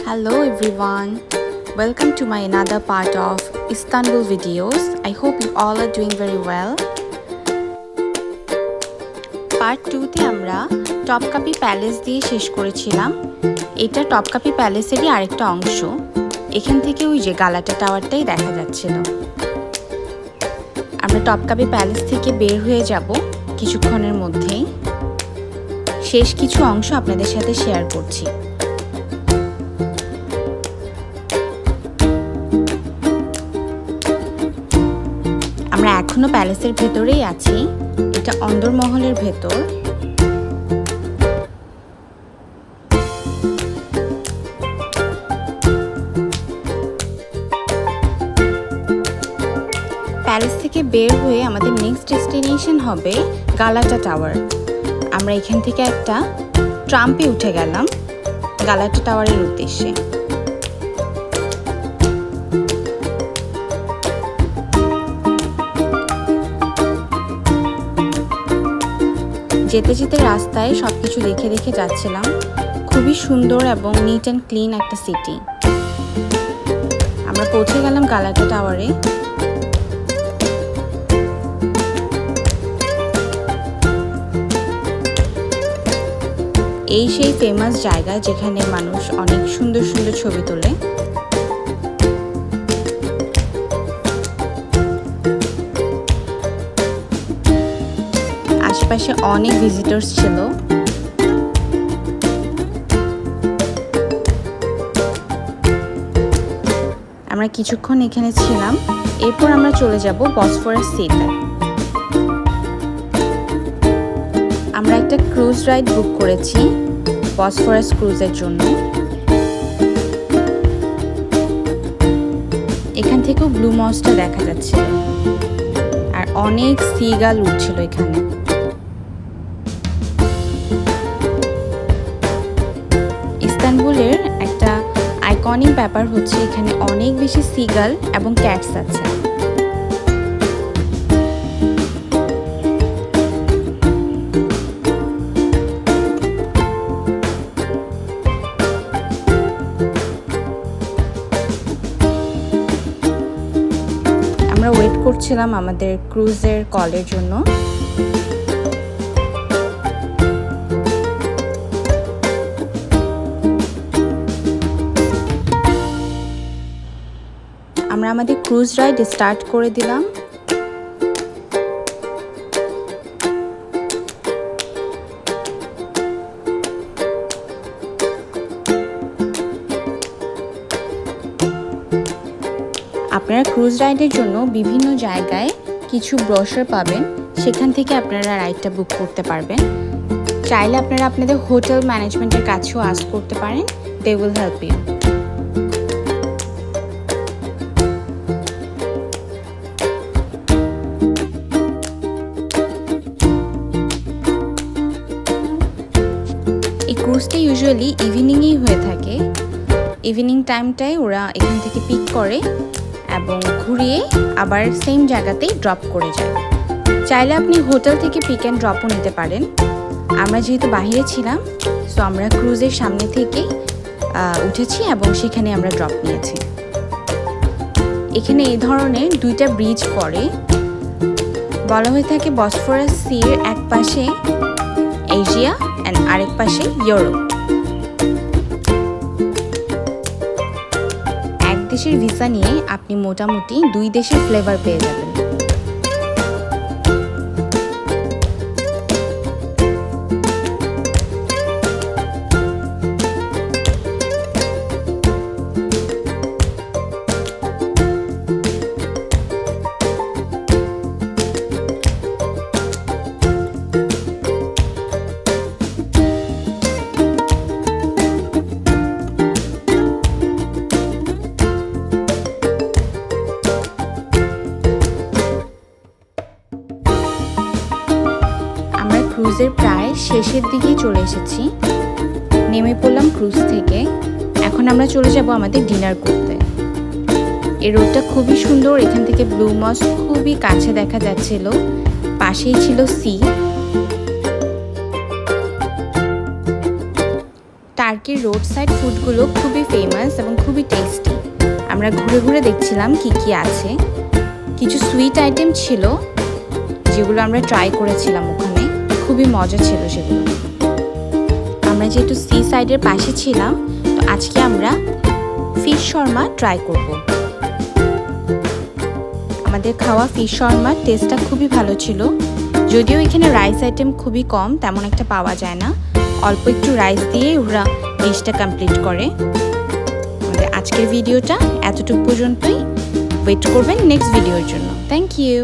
Hello everyone, welcome to my another part of Istanbul videos. I hope you all are doing very well. Part 2 তে আমরা টপকাপি palace দিয়ে শেষ করেছিলাম। এটা টপকাপি প্যালেসেরই আরেকটা অংশ। এখান থেকে ওই যে গালাটা টাওয়ারটাই দেখা যাচ্ছিল। আমরা টপকাপি প্যালেস থেকে বের হয়ে যাব কিছুক্ষণের মধ্যেই। শেষ কিছু অংশ আপনাদের সাথে শেয়ার করছি। আমরা এখনো প্যালেসের ভেতরেই আছি। এটা অন্দরমহলের ভেতর। প্যালেস থেকে বের হয়ে আমাদের নেক্সট ডেস্টিনেশন হবে গালাটা টাওয়ার। আমরা এখান থেকে একটা ট্রাম্পে উঠে গেলাম গালাটা টাওয়ারের উদ্দেশ্যে। যেতে যেতে রাস্তায় সবকিছু দেখে দেখে যাচ্ছিলাম। খুবই সুন্দর এবং নিট অ্যান্ড ক্লিন একটা সিটি। আমরা পৌঁছে গেলাম গালাটা টাওয়ারে। এই সেই ফেমাস জায়গা যেখানে মানুষ অনেক সুন্দর সুন্দর ছবি তোলে। আশেপাশে অনেক ভিজিটর্স ছিল। আমরা কিছুক্ষণ এখানে ছিলাম। এরপর আমরা চলে যাব বসফরাস সিতে। আমরা একটা ক্রুজ রাইড বুক করেছি বসফরাস ক্রুজের জন্য। এখান থেকেও ব্লু মসটা দেখা যাচ্ছিল আর অনেক সিগাল উঠছিল এখানে। ইস্তানবুলের একটা আইকনিক ব্যাপার হচ্ছে এখানে অনেক বেশি সিগাল এবং ক্যাটস আছে। আমরা ওয়েট করছিলাম আমাদের ক্রুজের কলের জন্য। আমরা আমাদের ক্রুজ রাইড স্টার্ট করে দিলাম। আপনারা ক্রুজ রাইডের জন্য বিভিন্ন জায়গায় কিছু ব্রোশার পাবেন, সেখান থেকে আপনারা রাইডটা বুক করতে পারবেন। চাইলে আপনারা আপনাদের হোটেল ম্যানেজমেন্টের কাছেও আস্ক করতে পারেন, দে উইল হেল্প ইউ। এই ক্রুজটা ইউজুয়ালি ইভিনিংয়েই হয়ে থাকে। ইভিনিং টাইমটায় ওরা এখান থেকে পিক করে এবং ঘুরিয়ে আবার সেম জায়গাতেই ড্রপ করে যায়। চাইলে আপনি হোটেল থেকে পিক অ্যান্ড ড্রপও নিতে পারেন। আমরা যেহেতু বাইরে ছিলাম, সো আমরা ক্রুজের সামনে থেকেই উঠেছি এবং সেখানে আমরা ড্রপ নিয়েছি। এখানে এই ধরনের দুইটা ব্রিজ পড়ে। বলা হয়ে থাকে বসফরাস সির এক পাশে এশিয়া অ্যান্ড আরেক পাশে ইউরোপ। দেশের ভিসা নিয়ে আপনি মোটামুটি দুই দেশের ফ্লেভার পেয়ে যাবেন। ক্রুজের প্রায় শেষের দিকেই চলে এসেছি। নেমে পড়লাম ক্রুজ থেকে। এখন আমরা চলে যাব আমাদের ডিনার করতে। এই রোডটা খুবই সুন্দর। এখান থেকে ব্লু মস্ক খুবই কাছে দেখা যাচ্ছিল। পাশেই ছিল সি। টার্কির রোড সাইড ফুডগুলো খুবই ফেমাস এবং খুবই টেস্টি। আমরা ঘুরে ঘুরে দেখছিলাম কি কি আছে। কিছু সুইট আইটেম ছিল যেগুলো আমরা ট্রাই করেছিলাম ওখানে, খুবই মজা ছিল সেগুলো। আমরা যেহেতু সি সাইডের পাশে ছিলাম, তো আজকে আমরা ফিশ শর্মা ট্রাই করব। আমাদের খাওয়া ফিশ শর্মার টেস্টটা খুবই ভালো ছিল। যদিও এখানে রাইস আইটেম খুবই কম, তেমন একটা পাওয়া যায় না, অল্প একটু রাইস দিয়ে ওরা ডিশটা কমপ্লিট করে। আমাদের আজকের ভিডিওটা এতটুকু পর্যন্তই। ওয়েট করবেন নেক্সট ভিডিওর জন্য। Thank you.